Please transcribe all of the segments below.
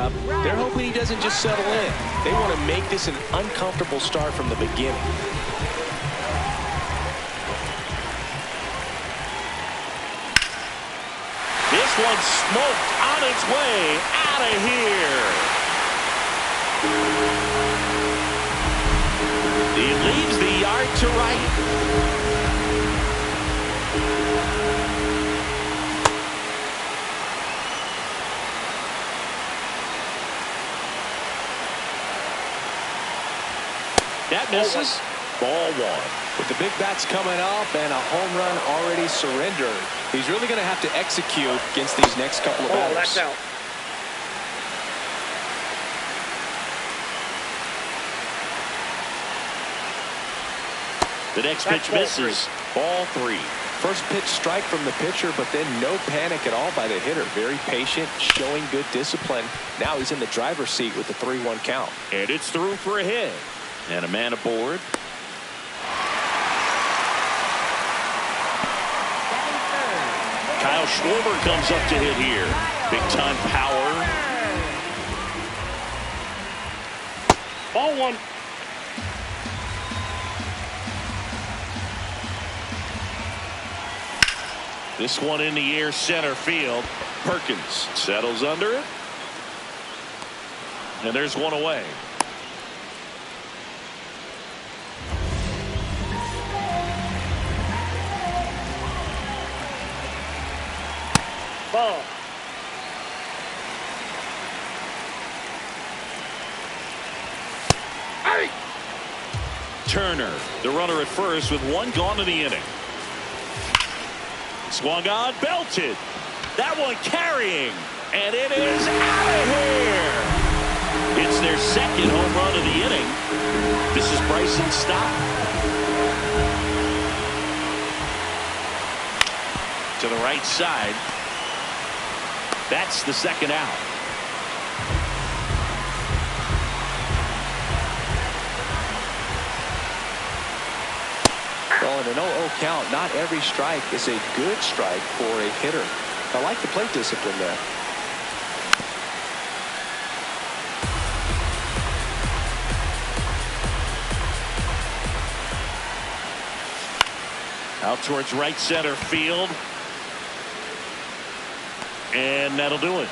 up, they're hoping he doesn't just settle in. They want to make this an uncomfortable start from the beginning. This one's smoked on its way out of here. He leaves the yard to right. That misses. Ball one. With the big bats coming up and a home run already surrendered, he's really going to have to execute against these next couple of batters. That's out. The next pitch misses. Ball three. First pitch strike from the pitcher, but then no panic at all by the hitter. Very patient, showing good discipline. Now he's in the driver's seat with the 3-1 count. And it's through for a hit. And a man aboard. Kyle Schwarber comes up to hit here. Big time power. Ball one. This one in the air, center field. Perkins settles under it. And there's one away. Ball. Hey! Turner, the runner at first with one gone in the inning. Swung on, belted. That one carrying. And it is out of here. It's their second home run of the inning. This is Bryson's stop. To the right side. That's the second out. Well, in an 0-0 count, not every strike is a good strike for a hitter. I like the plate discipline there. Out towards right center field. And that'll do it.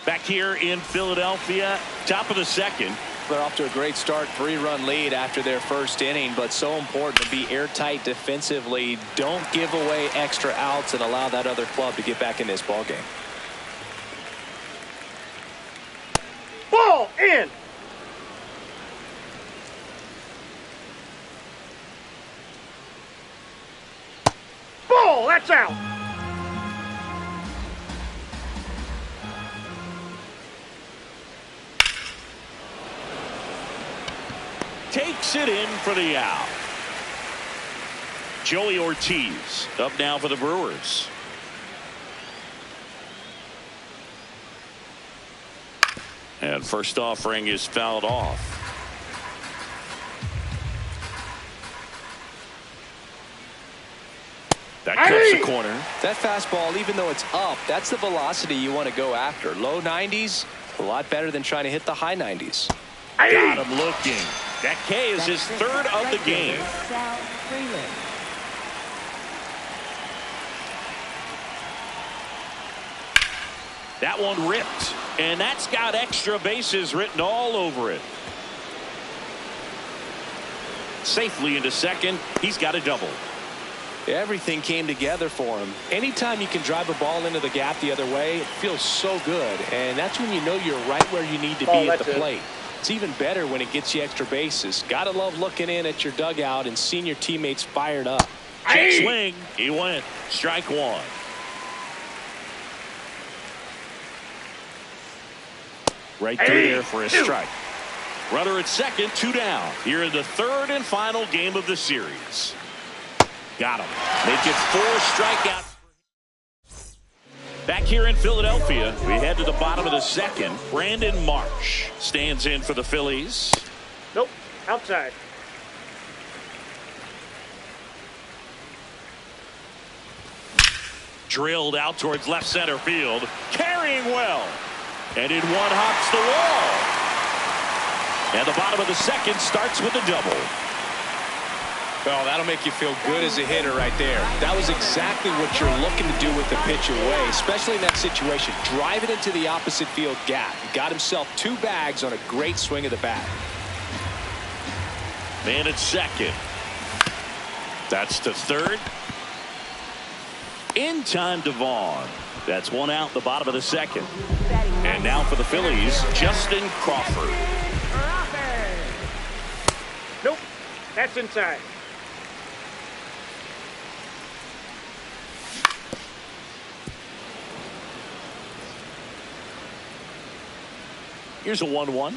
Back here in Philadelphia, top of the second. They're off to a great start, 3-run lead after their first inning, but so important to be airtight defensively. Don't give away extra outs and allow that other club to get back in this ball game. Ball in. Ball. That's out. Takes it in for the out. Joey Ortiz up now for the Brewers. And first offering is fouled off. That cuts the corner. That fastball, even though it's up, that's the velocity you want to go after. Low 90s, a lot better than trying to hit the high 90s. Got him looking. That K is his third of the game. That one ripped, and that's got extra bases written all over it. Safely into second. He's got a double. Everything came together for him. Anytime you can drive a ball into the gap the other way, it feels so good, and that's when you know you're right where you need to be at the plate. It's even better when it gets you extra bases. Gotta love looking in at your dugout and seeing your teammates fired up. Check swing. He went. Strike one. Right through there for a strike. Runner at second, 2 down. Here in the third and final game of the series. Got him. Make it 4 strikeouts. Back here in Philadelphia, we head to the bottom of the second. Brandon Marsh stands in for the Phillies. Nope. Outside. Drilled out towards left center field. Carrying well. And in one hops the wall. And the bottom of the second starts with a double. Well, that'll make you feel good as a hitter right there. That was exactly what you're looking to do with the pitch away, especially in that situation. Drive it into the opposite field gap. He got himself 2 bags on a great swing of the bat. Man at second. That's to third. In time to Vaughn. That's 1 out the bottom of the second. And now for the Phillies, Justin Crawford. Nope. That's inside. Here's a 1-1.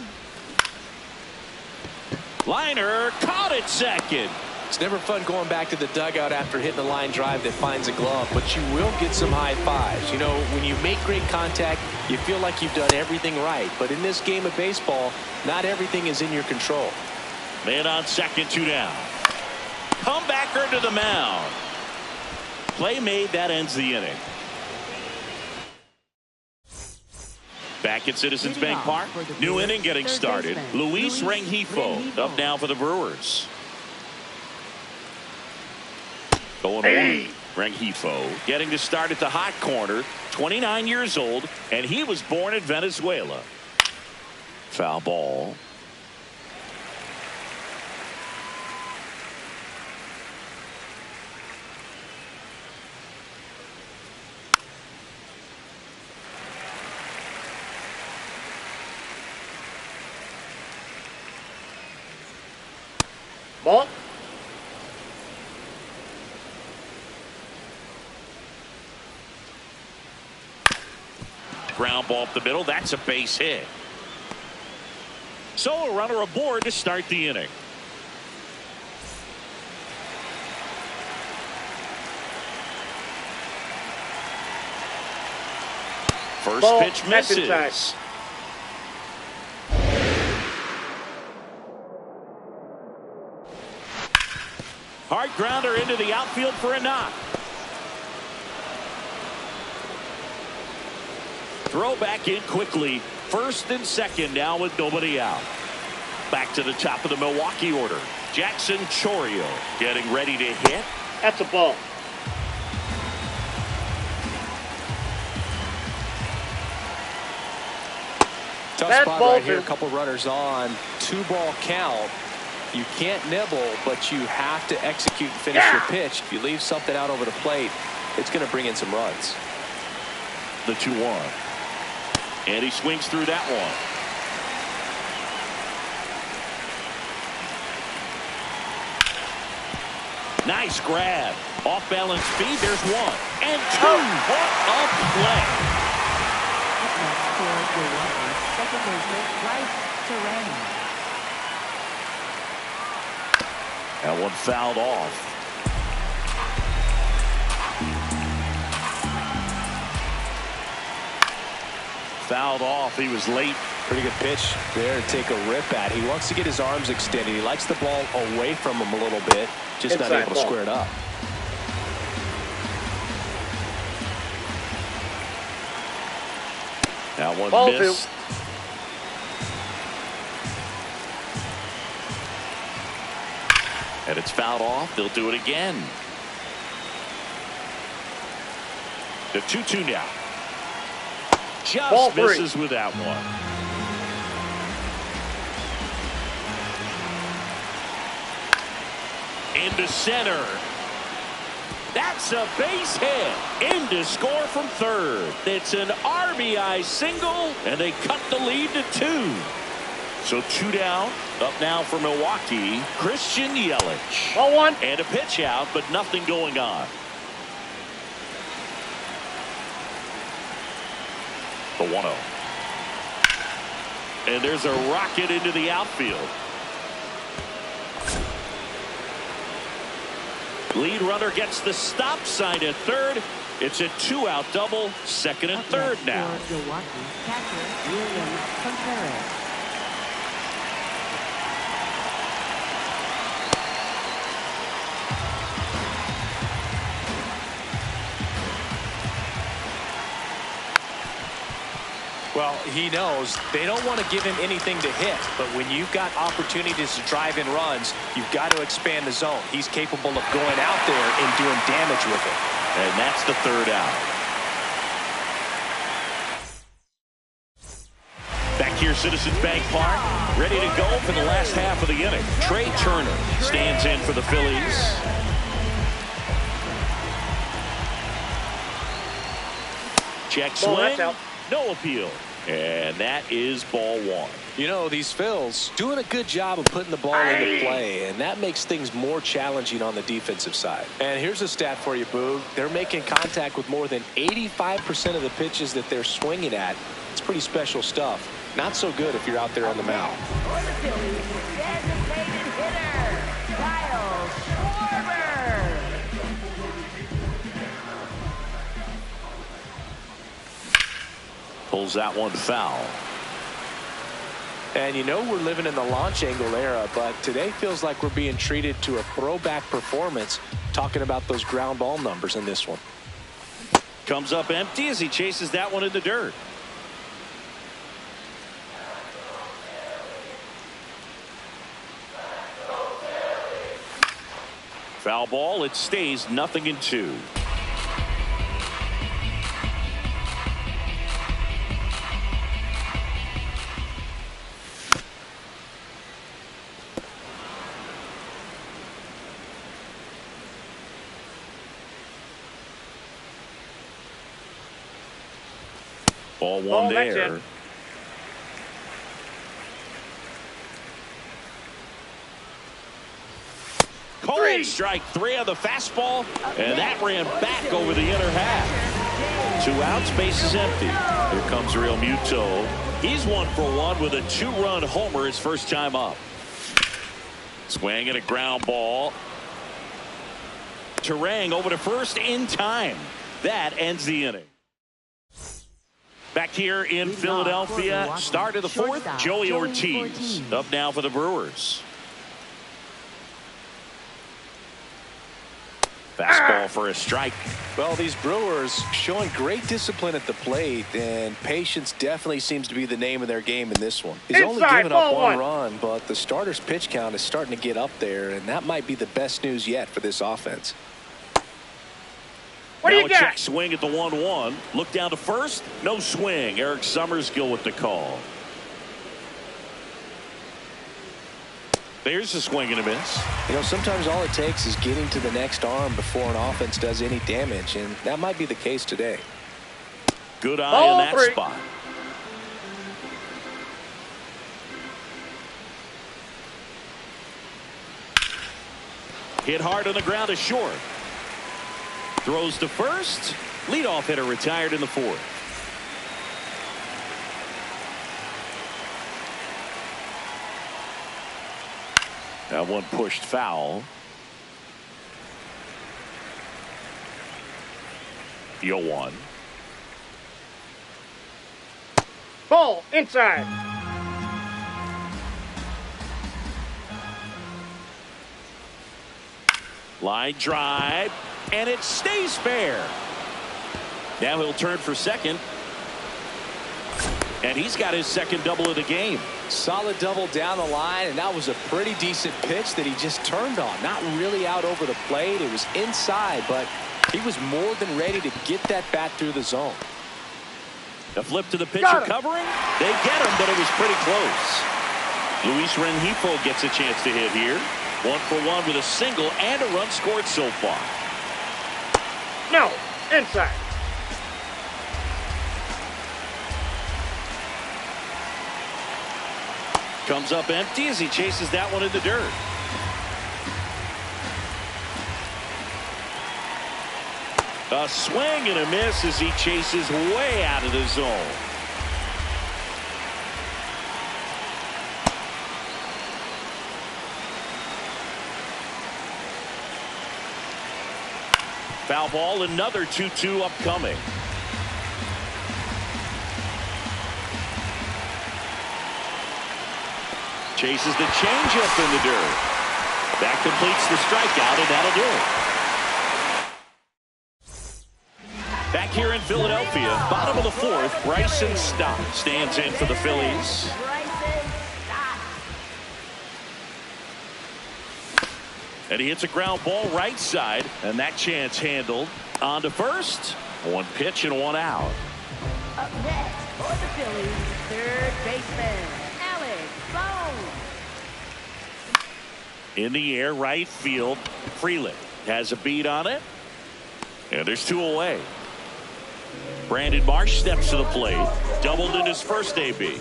Liner caught at second. It's never fun going back to the dugout after hitting a line drive that finds a glove, but you will get some high fives. You know, when you make great contact, you feel like you've done everything right. But in this game of baseball, not everything is in your control. Man on second, 2 down. Comebacker to the mound. Play made, that ends the inning. Back at Citizens Bank Park, new inning getting started. Luis Rengifo up now for the Brewers. Going away. Rengifo getting to start at the hot corner. 29 years old, and he was born in Venezuela. Foul ball. Ball. Ground ball up the middle. That's a base hit. So a runner aboard to start the inning. First Ball. pitch misses. Hard grounder into the outfield for a knock. Throw back in quickly. First and second now with nobody out. Back to the top of the Milwaukee order. Jackson Chourio getting ready to hit. That's a ball. Tough spot right here. A couple runners on. 2-ball count. You can't nibble, but you have to execute and finish your pitch. If you leave something out over the plate, it's going to bring in some runs. The 2-1. And he swings through that one. Nice grab. Off balance feed. There's 1 and 2. What a play. Second baseman Bryce Terrain. That one fouled off. Fouled off. He was late. Pretty good pitch there to take a rip at. He wants to get his arms extended. He likes the ball away from him a little bit. Just not able to square it up. That one Ball missed. And it's fouled off. They'll do it again. The 2-2 now. Just misses with that one. Into center. That's a base hit. In to score from third. It's an RBI single, and they cut the lead to 2. So 2 down. Up now for Milwaukee, Christian Yelich. Ball 1. And a pitch out, but nothing going on. The 1-0. And there's a rocket into the outfield. Lead runner gets the stop sign at third. It's a 2-out double, second and third now. Milwaukee catcher William Contreras. Well, he knows they don't want to give him anything to hit, but when you've got opportunities to drive in runs, you've got to expand the zone. He's capable of going out there and doing damage with it. And that's the third out. Back here, Citizens Bank Park, ready to go for the last half of the inning. Trey Turner stands in for the Phillies. Check swing, no appeal. And that is ball one. You know, these Phils doing a good job of putting the ball into play, and that makes things more challenging on the defensive side. And here's a stat for you, Boog. They're making contact with more than 85% of the pitches that they're swinging at. It's pretty special stuff. Not so good if you're out there on the mound. For the Phillies, designated hitter, Kyle Schwarber. Pulls that one foul. And you know we're living in the launch angle era, but today feels like we're being treated to a throwback performance, talking about those ground ball numbers in this one. Comes up empty as he chases that one in the dirt. Foul ball. It stays 0-2. Ball one there. Cold strike three on the fastball, and that ran back over the inner half. 2 outs, base is empty. Here comes Real Muto. He's 1 for 1 with a 2-run homer his first time up. Swing and a ground ball. Terang over to first in time. That ends the inning. Back here in Philadelphia, start of the fourth, Joey Ortiz up now for the Brewers. Fastball for a strike. Well, these Brewers showing great discipline at the plate, and patience definitely seems to be the name of their game in this one. He's only given up 1 run, but the starter's pitch count is starting to get up there, and that might be the best news yet for this offense. What do you got? Check swing at the 1-1. Look down to first. No swing. Eric Summerskill with the call. There's a swing and a miss. You know, sometimes all it takes is getting to the next arm before an offense does any damage, and that might be the case today. Good eye in that spot. Hit hard on the ground to short. Throws to first. Leadoff hitter retired in the fourth. That one pushed foul. The 0-1. Ball inside. Line drive. And it stays fair. Now he'll turn for second. And he's got his second double of the game. Solid double down the line, and that was a pretty decent pitch that he just turned on. Not really out over the plate. It was inside, but he was more than ready to get that bat through the zone. The flip to the pitcher covering. They get him, but it was pretty close. Luis Rengifo gets a chance to hit here. 1 for 1 with a single and a run scored so far. No, inside. Comes up empty as he chases that one in the dirt. A swing and a miss as he chases way out of the zone. Foul ball, another 2-2 upcoming. Chases the changeup in the dirt. That completes the strikeout, and that'll do it. Back here in Philadelphia, bottom of the fourth, Bryson Stott stands in for the Phillies. And he hits a ground ball right side, and that chance handled. On to first. One pitch and one out. Up next for the Phillies, third baseman, Alex Bone. In the air, right field. Freeland has a beat on it. And there's two away. Brandon Marsh steps to the plate. Doubled in his first AB.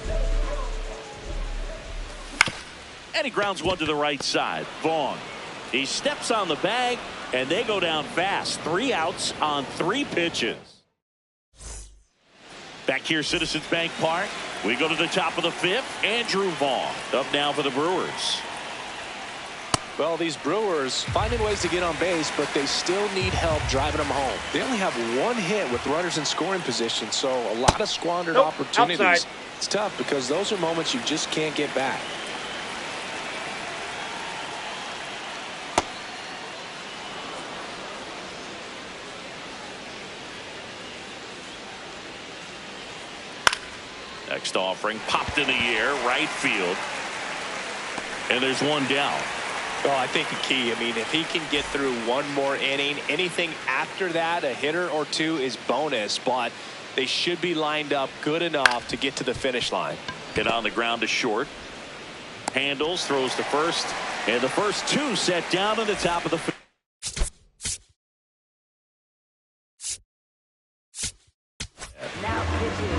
And he grounds one to the right side. Vaughn. He steps on the bag, and they go down fast. 3 outs on 3 pitches. Back here, Citizens Bank Park. We go to the top of the 5th. Andrew Vaughn up now for the Brewers. Well, these Brewers finding ways to get on base, but they still need help driving them home. They only have 1 hit with runners in scoring position, so a lot of squandered opportunities. Outside. It's tough because those are moments you just can't get back. Next offering popped in the air, right field. And there's one down. Well, I think the key, I mean, if he can get through 1 more inning, anything after that, a hitter or 2 is bonus, but they should be lined up good enough to get to the finish line. Hit on the ground to short. Handles, throws to first, and the first 2 set down on the top of the field.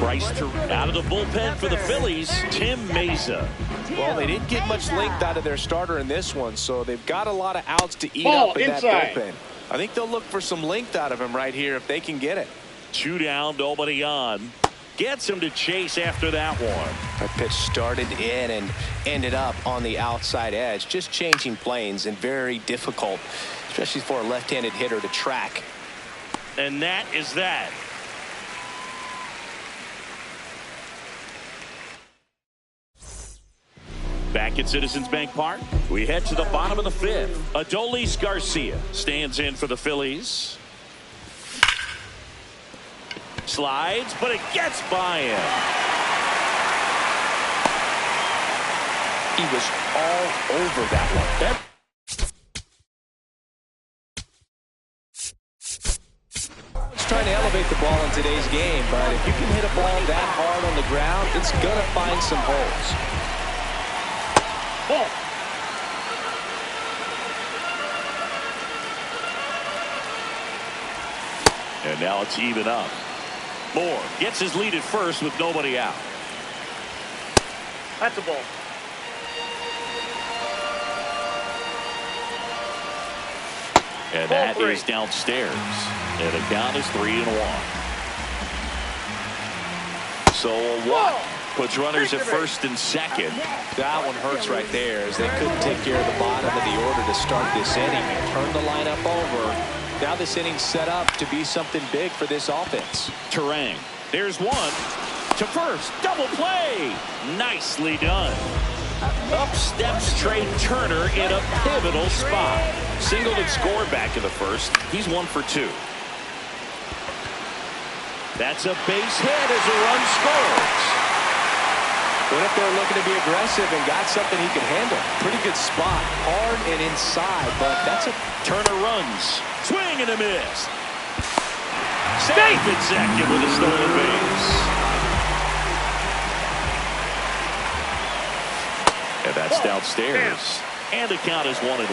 Bryce out of the bullpen for the Phillies, Tim Meza. Well, they didn't get much length out of their starter in this one, so they've got a lot of outs to eat up in that bullpen. I think they'll look for some length out of him right here if they can get it. 2 down, nobody on. Gets him to chase after that one. That pitch started in and ended up on the outside edge. Just changing planes and very difficult, especially for a left-handed hitter to track. And that is that. Back at Citizens Bank Park, we head to the bottom of the 5th. Adolis Garcia stands in for the Phillies. Slides, but it gets by him. He was all over that one. He's trying to elevate the ball in today's game, but if you can hit a ball that hard on the ground, it's going to find some holes. Ball. And now it's even up. Moore gets his lead at first with nobody out. That's a ball. And that is downstairs. And the count is 3-1. So a walk puts runners at first and second. That one hurts right there as they couldn't take care of the bottom of the order to start this inning. Turn the lineup over. Now this inning's set up to be something big for this offense. Terang. There's one to first. Double play. Nicely done. Up steps Trey Turner in a pivotal spot. Singled and scored back in the first. He's 1 for 2. That's a base hit as a run scores. Went up there looking to be aggressive and got something he could handle. Pretty good spot. Hard and inside, but that's a... Turner runs. Swing and a miss. Safe at second with a stolen base. And that's downstairs. And the count is 1-1.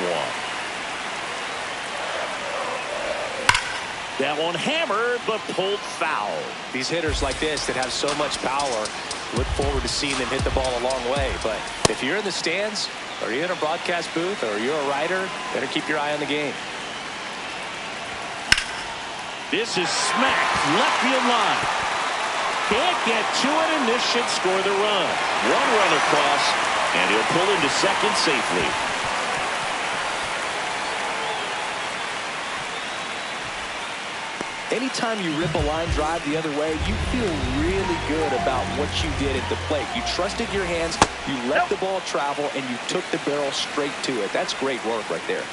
That one hammered, but pulled foul. These hitters like this that have so much power, look forward to seeing them hit the ball a long way. But if you're in the stands, or you're in a broadcast booth, or you're a writer, better keep your eye on the game. This is smacked left field line. Can't get to it, and this should score the run. 1 run across, and he'll pull into second safely. Anytime you rip a line drive the other way, you feel really good about what you did at the plate. You trusted your hands, you let the ball travel, and you took the barrel straight to it. That's great work right there.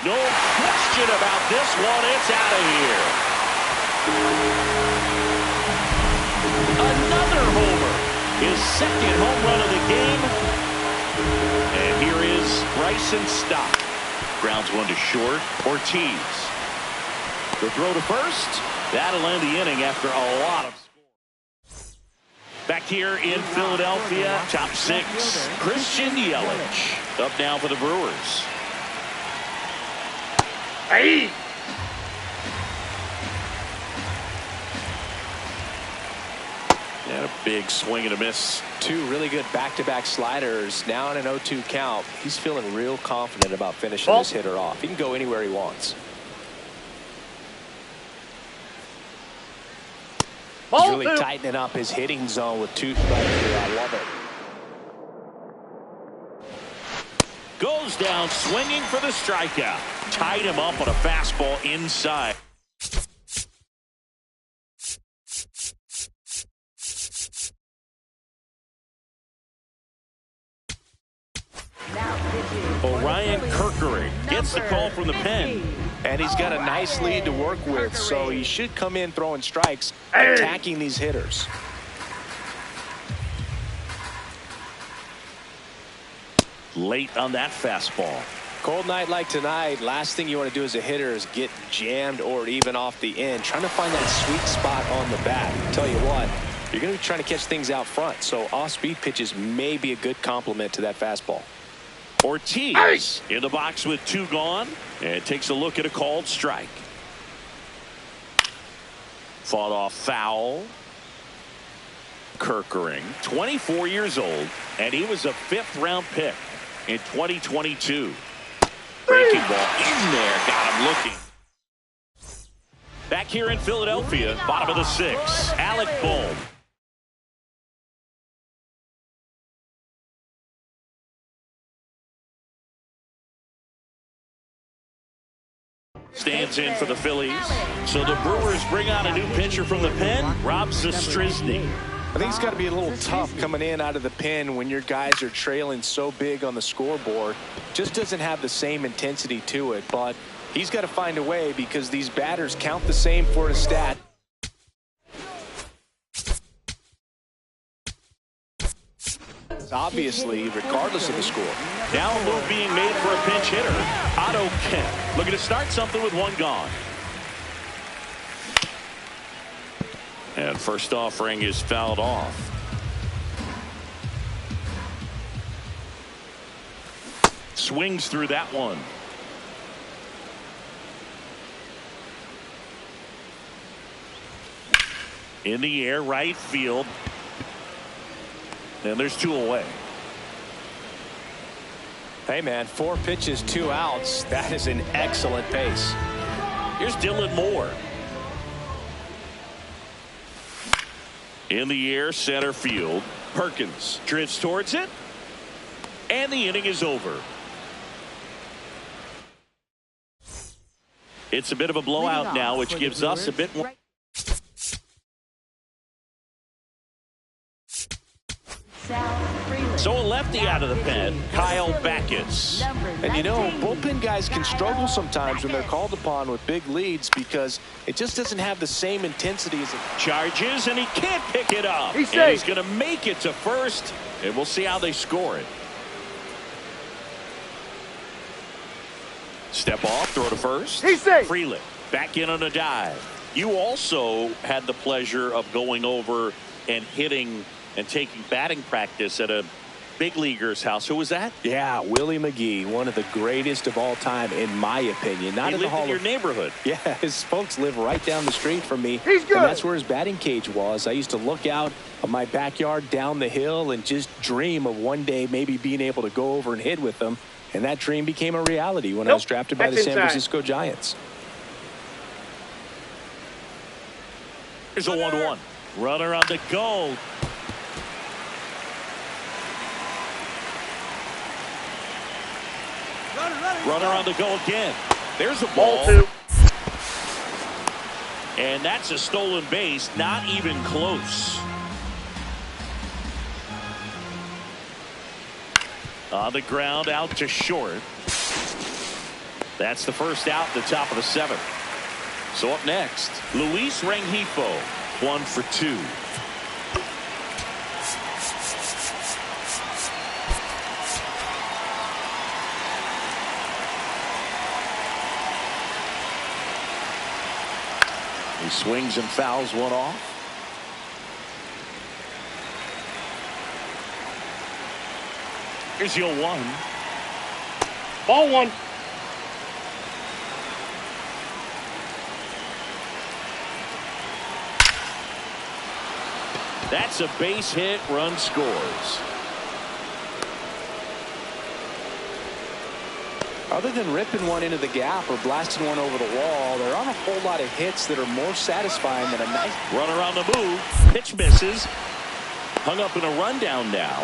No question question about this one. It's out of here. Another homer. His second home run of the game. And here is Bryson Stott. Grounds one to short. Ortiz. The throw to first. That'll end the inning after a lot of score. Back here in Philadelphia, top six, Christian Yelich. Up now for the Brewers. Hey! And a big swing and a miss. Two really good back-to-back sliders. Now in an 0-2 count. He's feeling real confident about finishing this hitter off. He can go anywhere he wants. He's really tightening up his hitting zone with two strikes here. I love it. Goes down swinging for the strikeout. Tied him up on a fastball inside. Orion Kerkering gets the call from the pen. And he's got a nice lead to work with, so he should come in throwing strikes, attacking these hitters. Late on that fastball. Cold night like tonight, last thing you want to do as a hitter is get jammed or even off the end. Trying to find that sweet spot on the bat. Tell you what, you're going to be trying to catch things out front, so off-speed pitches may be a good complement to that fastball. Ortiz in the box with two gone and takes a look at a called strike. Fought off foul. Kerkering, 24 years old, and he was a 5th-round pick in 2022. Breaking ball in there, got him looking. Back here in Philadelphia, bottom of the 6th, Alec Bohm. Stands in for the Phillies. So the Brewers bring out a new pitcher from the pen, Rob Zastryzny. I think it's got to be a little tough coming in out of the pen when your guys are trailing so big on the scoreboard. Just doesn't have the same intensity to it, but he's got to find a way because these batters count the same for a stat. Obviously, regardless of the score. Now a move being made for a pinch hitter. Otto Kemp looking to start something with one gone. And first offering is fouled off. Swings through that one. In the air, right field. And there's 2 away. Hey, man, 4 pitches, 2 outs. That is an excellent pace. Here's Dylan Moore. In the air, center field. Perkins drifts towards it. And the inning is over. It's a bit of a blowout now, which gives us a bit more. So a lefty out of the pen, Kyle Backus. And you know, bullpen guys can struggle sometimes when they're called upon with big leads because it just doesn't have the same intensity as it. Charges, and he can't pick it up. And he's going to make it to first, and we'll see how they score it. Step off, throw to first. Freeland back in on a dive. You also had the pleasure of going over and hitting and taking batting practice at a big leaguer's house. Who was that? Yeah, Willie McGee, one of the greatest of all time, in my opinion. Not he in the lived in your neighborhood. Yeah, his folks live right down the street from me. He's good. And that's where his batting cage was. I used to look out of my backyard down the hill and just dream of one day maybe being able to go over and hit with them. And that dream became a reality when I was drafted by the San Francisco Giants. Here's a 1-1. Runner on the go. Runner on the go again. There's a ball. And that's a stolen base. Not even close. On the ground, out to short. That's the first out at the top of the 7th. So up next, Luis Rengifo, 1 for 2. He swings and fouls one off. Here's your 1. Ball 1. That's a base hit. Run scores. Other than ripping one into the gap or blasting one over the wall, there aren't a whole lot of hits that are more satisfying than a nice run around the move. Pitch misses. Hung up in a rundown now.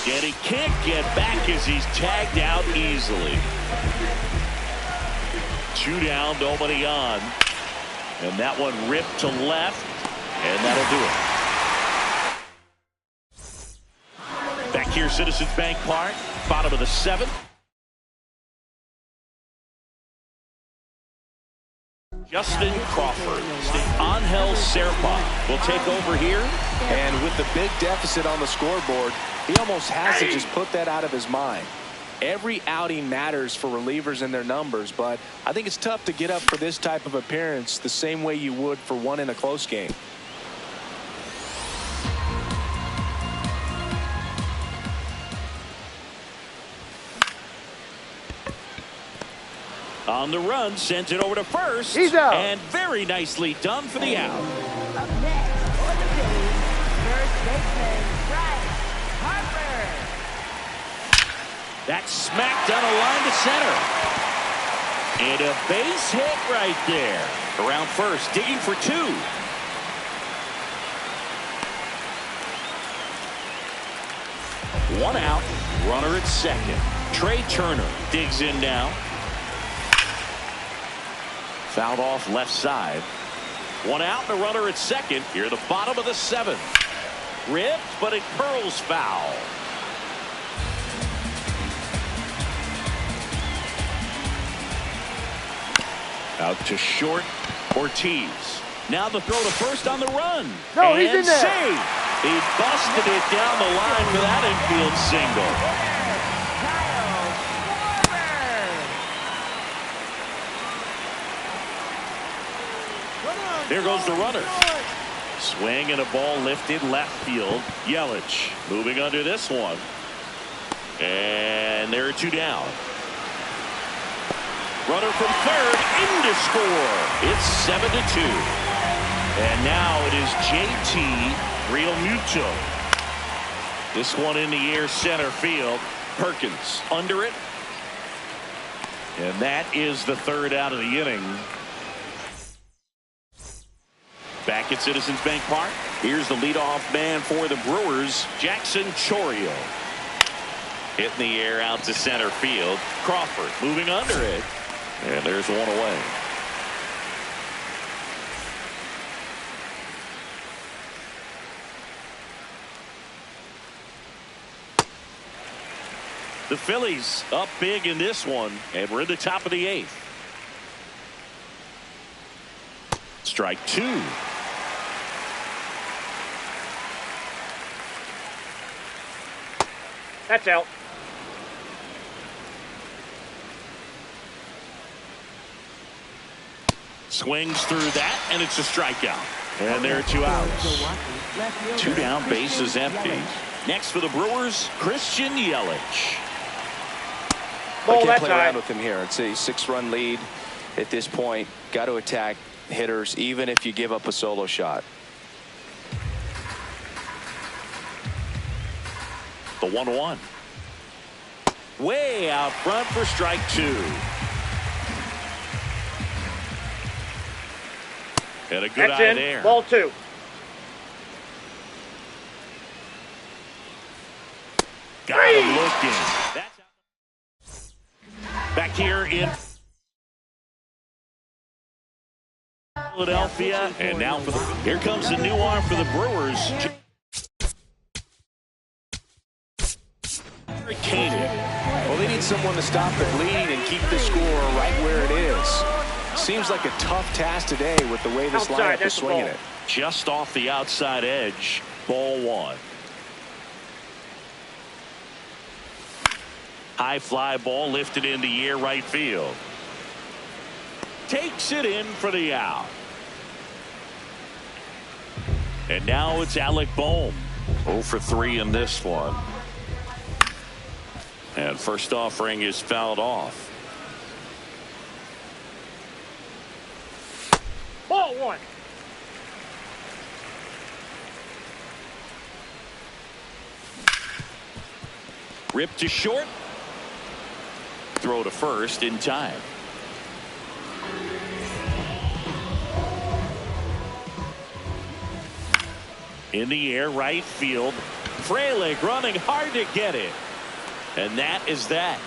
And he can't get back as he's tagged out easily. 2 down, nobody on. And that one ripped to left, and that'll do it. Back here, Citizens Bank Park, bottom of the 7th. Justin Crawford, Angel Serpa will take over here. And with the big deficit on the scoreboard, he almost has to just put that out of his mind. Every outing matters for relievers and their numbers, but I think it's tough to get up for this type of appearance the same way you would for one in a close game. On the run, sends it over to first. He's out. And very nicely done for the out. Up next for the Phillies, first baseman Bryce Harper. That's smacked down a line to center. And a base hit right there. Around first, digging for 2. One out, runner at second. Trey Turner digs in now. Fouled off left side. One out and a runner at second. Here at the bottom of the 7th. Ripped, but it curls foul. Out to short, Ortiz. Now the throw to first on the run. No, and he's in there. Saved. He busted it down the line for that infield single. There goes the runner. Swing and a ball lifted left field. Yelich moving under this one. And there are 2 down. Runner from third in to score. It's 7-2. And now it is JT Realmuto. This one in the air center field. Perkins under it. And that is the 3rd out of the inning. Back at Citizens Bank Park, here's the leadoff man for the Brewers, Jackson Chourio. Hitting the air out to center field. Crawford moving under it. And there's one away. The Phillies up big in this one, and we're in the top of the 8th. Strike 2. That's out. Swings through that, and it's a strikeout. And there are 2 outs. 2 down, bases empty. Next for the Brewers, Christian Yelich. I can't play around with him here. It's a 6-run lead at this point. Got to attack hitters, even if you give up a solo shot. The 1-1. Way out front for strike 2. And a good eye there. Ball 2. Got him looking. That's back here in Philadelphia. And now for the here comes the new arm for the Brewers. Well, they need someone to stop the bleeding and keep the score right where it is. Seems like a tough task today with the way this lineup is swinging it. Just off the outside edge, ball one. High fly ball lifted in the air right field. Takes it in for the out. And now it's Alec Bohm. 0 for 3 in this one. And first offering is fouled off. Ball one. Ripped to short. Throw to first in time. In the air right field. Frelick running hard to get it. And that is that.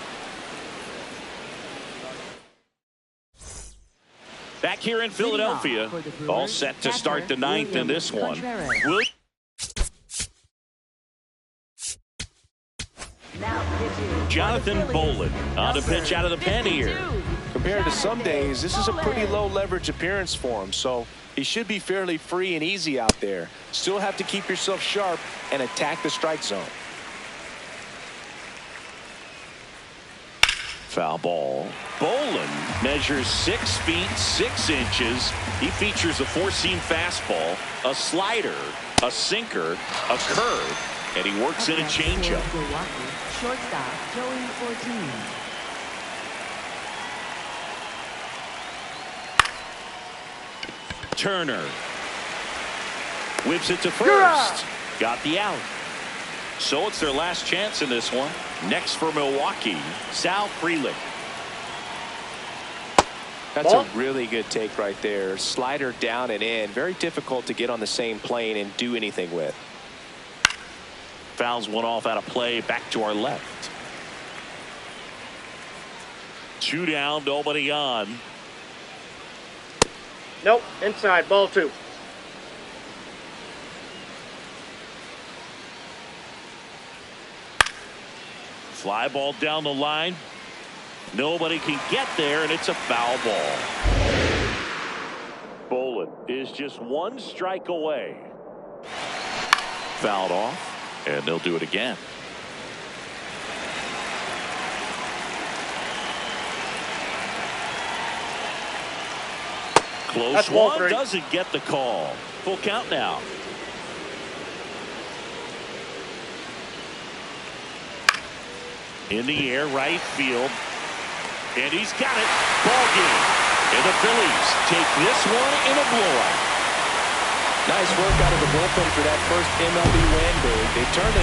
Back here in Philadelphia, all set to start the ninth in this one. Jonathan Bolin on to pitch out of the pen here. Compared to some days, this is a pretty low leverage appearance for him, so he should be fairly free and easy out there. Still have to keep yourself sharp and attack the strike zone. Foul ball. Bolin measures 6 feet 6 inches. He features a 4-seam fastball, a slider, a sinker, a curve, and he works in a changeup. Shortstop Joey 14. Turner whips it to first. Got the out. So it's their last chance in this one. Next for Milwaukee, Sal Frelick. That's a really good take right there. Slider down and in. Very difficult to get on the same plane and do anything with. Fouls one off out of play. Back to our left. 2 down, nobody on. Nope, inside, ball 2. Fly ball down the line. Nobody can get there, and it's a foul ball. Bolin is just 1 strike away. Fouled off, and they'll do it again. Close one, doesn't get the call. Full count now. In the air, right field. And he's got it. Ball game. And the Phillies take this one in a blowout. Nice work out of the bullpen for that first MLB win, Dave. They turned the